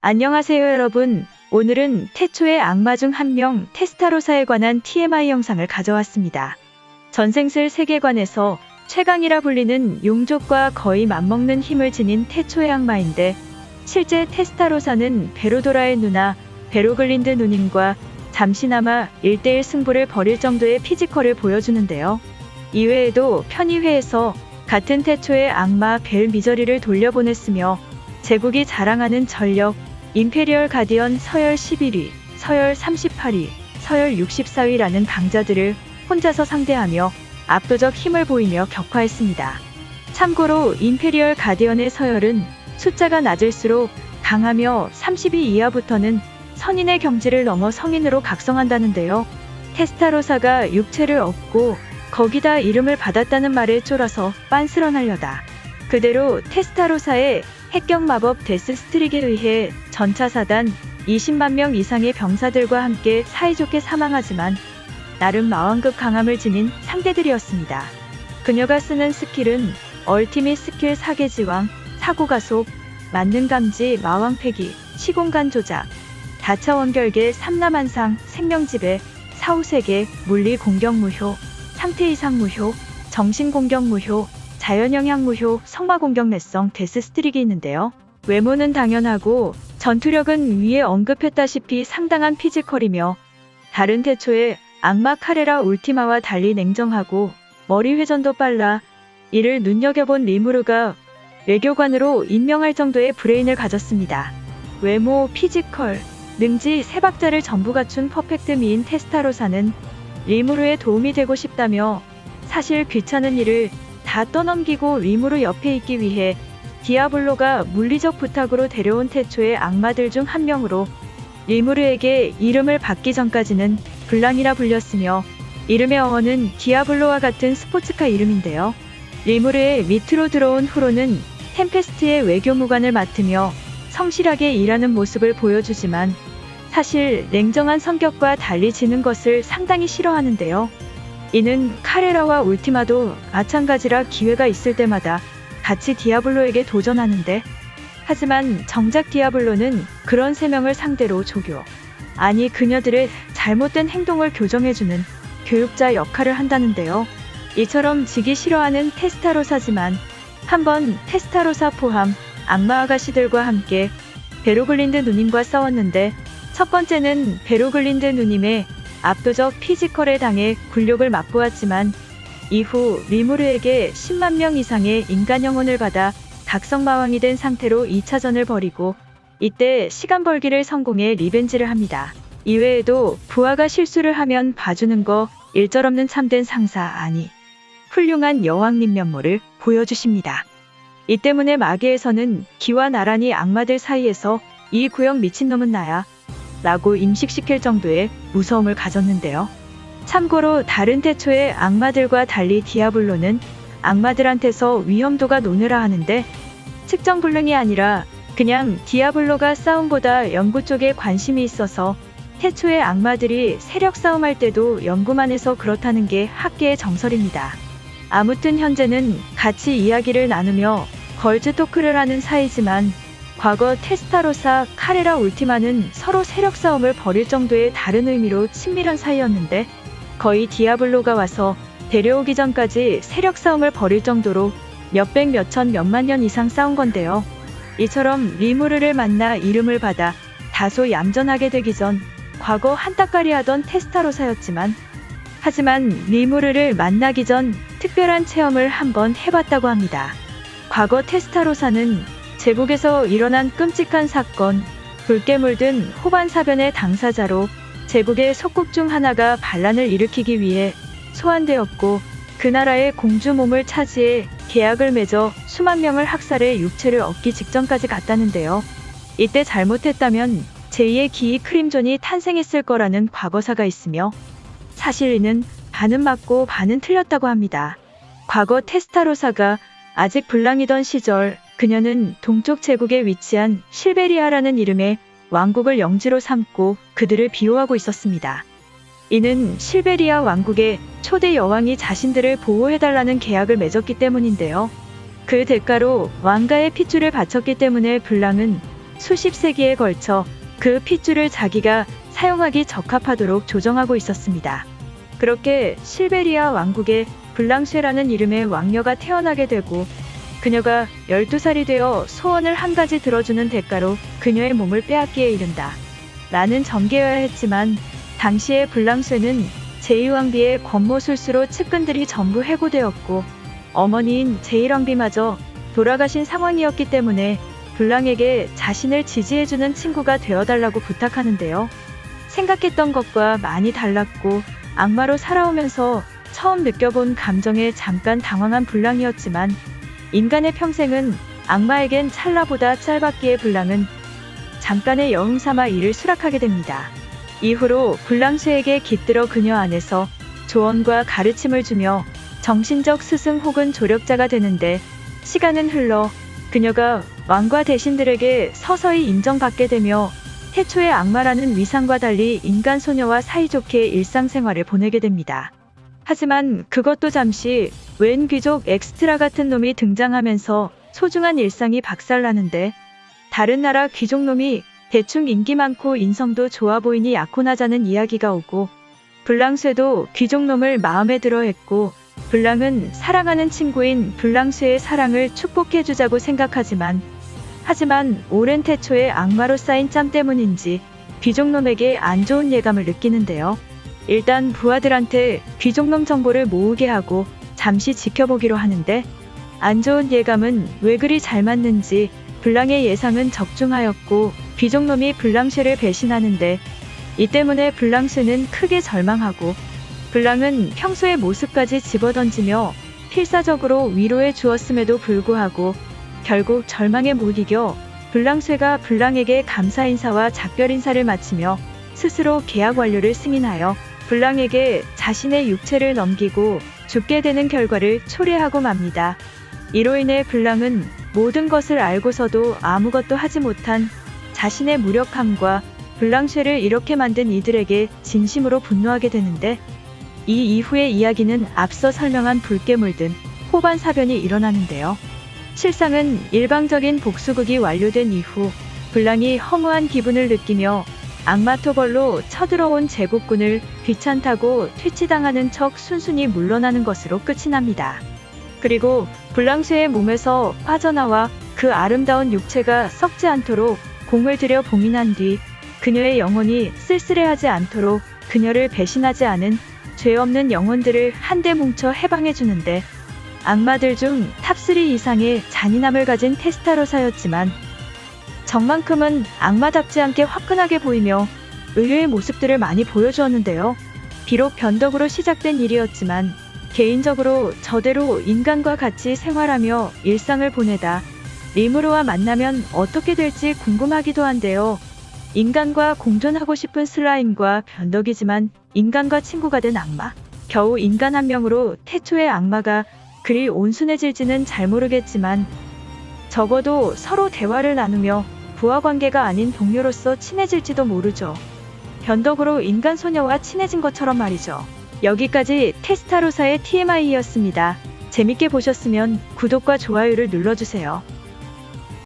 안녕하세요 여러분. 오늘은 태초의 악마 중 한 명 테스타로사에 관한 TMI 영상을 가져왔습니다. 전생슬 세계관에서 최강이라 불리는 용족과 거의 맞먹는 힘을 지닌 태초의 악마인데, 실제 테스타로사는 베로도라의 누나 베로글린드 누님과 잠시나마 1대1 승부를 벌일 정도의 피지컬을 보여주는데요. 이외에도 편의회에서 같은 태초의 악마 벨 미저리를 돌려보냈으며, 제국이 자랑하는 전력 임페리얼 가디언 서열 11위, 서열 38위, 서열 64위라는 강자들을 혼자서 상대하며 압도적 힘을 보이며 격파했습니다. 참고로 임페리얼 가디언의 서열은 숫자가 낮을수록 강하며 30위 이하부터는 선인의 경지를 넘어 성인으로 각성한다는데요. 테스타로사가 육체를 얻고 거기다 이름을 받았다는 말에 쫄아서 빤스런하려다 그대로 테스타로사의 핵격 마법 데스 스트릭에 의해 전차 사단 20만 명 이상의 병사들과 함께 사이좋게 사망하지만 나름 마왕급 강함을 지닌 상대들이었습니다. 그녀가 쓰는 스킬은 얼티밋 스킬 사계지왕, 사고가속, 만능감지 마왕패기, 시공간 조작, 다차원 결계 삼라만상, 생명지배, 사후세계, 물리 공격 무효, 상태 이상 무효, 정신 공격 무효, 자연영향 무효, 성마 공격 내성 데스 스트릭이 있는데요. 외모는 당연하고 전투력은 위에 언급했다시피 상당한 피지컬이며, 다른 태초의 악마 카레라 울티마와 달리 냉정하고 머리 회전도 빨라 이를 눈여겨본 리무르가 외교관으로 임명할 정도의 브레인을 가졌습니다. 외모, 피지컬, 능지 세 박자를 전부 갖춘 퍼펙트 미인 테스타로사는 리무르에 도움이 되고 싶다며 사실 귀찮은 일을 다 떠넘기고 리무르 옆에 있기 위해 디아블로가 물리적 부탁으로 데려온 태초의 악마들 중 한 명으로 리무르에게 이름을 받기 전까지는 블랑이라 불렸으며, 이름의 어원은 디아블로와 같은 스포츠카 이름인데요. 리무르의 밑으로 들어온 후로는 템페스트의 외교무관을 맡으며 성실하게 일하는 모습을 보여주지만 사실 냉정한 성격과 달리 지는 것을 상당히 싫어하는데요. 이는 카레라와 울티마도 마찬가지라 기회가 있을 때마다 같이 디아블로에게 도전하는데, 하지만 정작 디아블로는 그런 세 명을 상대로 조교, 아니 그녀들의 잘못된 행동을 교정해주는 교육자 역할을 한다는데요. 이처럼 지기 싫어하는 테스타로사지만 한번 테스타로사 포함 악마 아가씨들과 함께 베로글린드 누님과 싸웠는데, 첫 번째는 베로글린드 누님의 압도적 피지컬에 당해 굴욕을 맛보았지만 이후 리무르에게 10만 명 이상의 인간 영혼을 받아 각성마왕이 된 상태로 2차전을 벌이고, 이때 시간 벌기를 성공해 리벤지를 합니다. 이외에도 부하가 실수를 하면 봐주는 거 일절없는 참된 상사, 아니 훌륭한 여왕님 면모를 보여주십니다. 이 때문에 마계에서는 기와 나란히 악마들 사이에서 이 구역 미친놈은 나야 라고 임식시킬 정도의 무서움을 가졌는데요. 참고로 다른 태초의 악마들과 달리 디아블로는 악마들한테서 위험도가 노느라 하는데, 측정 불능이 아니라 그냥 디아블로가 싸움보다 연구 쪽에 관심이 있어서 태초의 악마들이 세력 싸움할 때도 연구만 해서 그렇다는 게 학계의 정설입니다. 아무튼 현재는 같이 이야기를 나누며 걸즈 토크를 하는 사이지만, 과거 테스타로사, 카레라 울티마는 서로 세력 싸움을 벌일 정도의 다른 의미로 친밀한 사이였는데, 거의 디아블로가 와서 데려오기 전까지 세력 싸움을 벌일 정도로 몇백, 몇천, 몇만 년 이상 싸운 건데요. 이처럼 리무르를 만나 이름을 받아 다소 얌전하게 되기 전 과거 한따까리 하던 테스타로사였지만, 하지만 리무르를 만나기 전 특별한 체험을 한번 해봤다고 합니다. 과거 테스타로사는 제국에서 일어난 끔찍한 사건, 붉게 물든 호반사변의 당사자로 제국의 속국 중 하나가 반란을 일으키기 위해 소환되었고, 그 나라의 공주 몸을 차지해 계약을 맺어 수만 명을 학살해 육체를 얻기 직전까지 갔다는데요. 이때 잘못했다면 제2의 기이 크림존이 탄생했을 거라는 과거사가 있으며, 사실 이는 반은 맞고 반은 틀렸다고 합니다. 과거 테스타로사가 아직 블랑이던 시절, 그녀는 동쪽 제국에 위치한 실베리아라는 이름의 왕국을 영지로 삼고 그들을 비호하고 있었습니다. 이는 실베리아 왕국의 초대 여왕이 자신들을 보호해달라는 계약을 맺었기 때문인데요. 그 대가로 왕가의 핏줄을 바쳤기 때문에 블랑은 수십 세기에 걸쳐 그 핏줄을 자기가 사용하기 적합하도록 조정하고 있었습니다. 그렇게 실베리아 왕국에 블랑쉐라는 이름의 왕녀가 태어나게 되고 그녀가 12살이 되어 소원을 한 가지 들어주는 대가로 그녀의 몸을 빼앗기에 이른다. 라는 전개여야 했지만 당시의 블랑쉐는 제2왕비의 권모술수로 측근들이 전부 해고되었고 어머니인 제1왕비마저 돌아가신 상황이었기 때문에 블랑에게 자신을 지지해주는 친구가 되어달라고 부탁하는데요. 생각했던 것과 많이 달랐고 악마로 살아오면서 처음 느껴본 감정에 잠깐 당황한 블랑이었지만 인간의 평생은 악마에겐 찰나보다 짧았기에 블랑은 잠깐의 여흥 삼아 이를 수락하게 됩니다. 이후로 블랑쉐에게 깃들어 그녀 안에서 조언과 가르침을 주며 정신적 스승 혹은 조력자가 되는데 시간은 흘러 그녀가 왕과 대신들에게 서서히 인정받게 되며 태초의 악마라는 위상과 달리 인간 소녀와 사이좋게 일상생활을 보내게 됩니다. 하지만 그것도 잠시 웬 귀족 엑스트라 같은 놈이 등장하면서 소중한 일상이 박살나는데 다른 나라 귀족놈이 대충 인기 많고 인성도 좋아 보이니 약혼하자는 이야기가 오고 블랑쉐도 귀족놈을 마음에 들어 했고 블랑은 사랑하는 친구인 블랑쉐의 사랑을 축복해주자고 생각하지만 오랜 태초의 악마로 쌓인 짬 때문인지 귀족놈에게 안 좋은 예감을 느끼는데요. 일단 부하들한테 귀족놈 정보를 모으게 하고 잠시 지켜보기로 하는데 안 좋은 예감은 왜 그리 잘 맞는지 블랑의 예상은 적중하였고 귀족놈이 블랑쉐를 배신하는데 이 때문에 블랑쉐는 크게 절망하고 블랑은 평소의 모습까지 집어던지며 필사적으로 위로해 주었음에도 불구하고 결국 절망에 못 이겨 블랑쉐가 블랑에게 감사 인사와 작별 인사를 마치며 스스로 계약 완료를 승인하여 블랑에게 자신의 육체를 넘기고 죽게 되는 결과를 초래하고 맙니다. 이로 인해 블랑은 모든 것을 알고서도 아무것도 하지 못한 자신의 무력함과 블랑쉐를 이렇게 만든 이들에게 진심으로 분노하게 되는데 이 이후의 이야기는 앞서 설명한 붉게 물든 호반 사변이 일어나는데요. 실상은 일방적인 복수극이 완료된 이후 블랑이 허무한 기분을 느끼며 악마 토벌로 쳐들어온 제국군을 귀찮다고 퇴치당하는 척 순순히 물러나는 것으로 끝이 납니다. 그리고 블랑쉐의 몸에서 빠져나와 그 아름다운 육체가 썩지 않도록 공을 들여 봉인한 뒤 그녀의 영혼이 쓸쓸해하지 않도록 그녀를 배신하지 않은 죄 없는 영혼들을 한데 뭉쳐 해방해주는데 악마들 중 탑3 이상의 잔인함을 가진 테스타로사였지만 적만큼은 악마답지 않게 화끈하게 보이며 의외의 모습들을 많이 보여주었는데요. 비록 변덕으로 시작된 일이었지만 개인적으로 저대로 인간과 같이 생활하며 일상을 보내다 리무르와 만나면 어떻게 될지 궁금하기도 한데요. 인간과 공존하고 싶은 슬라임과 변덕이지만 인간과 친구가 된 악마? 겨우 인간 한 명으로 태초의 악마가 그리 온순해질지는 잘 모르겠지만 적어도 서로 대화를 나누며 부하관계가 아닌 동료로서 친해질지도 모르죠. 변덕으로 인간 소녀와 친해진 것처럼 말이죠. 여기까지 테스타로사의 TMI였습니다. 재밌게 보셨으면 구독과 좋아요를 눌러주세요.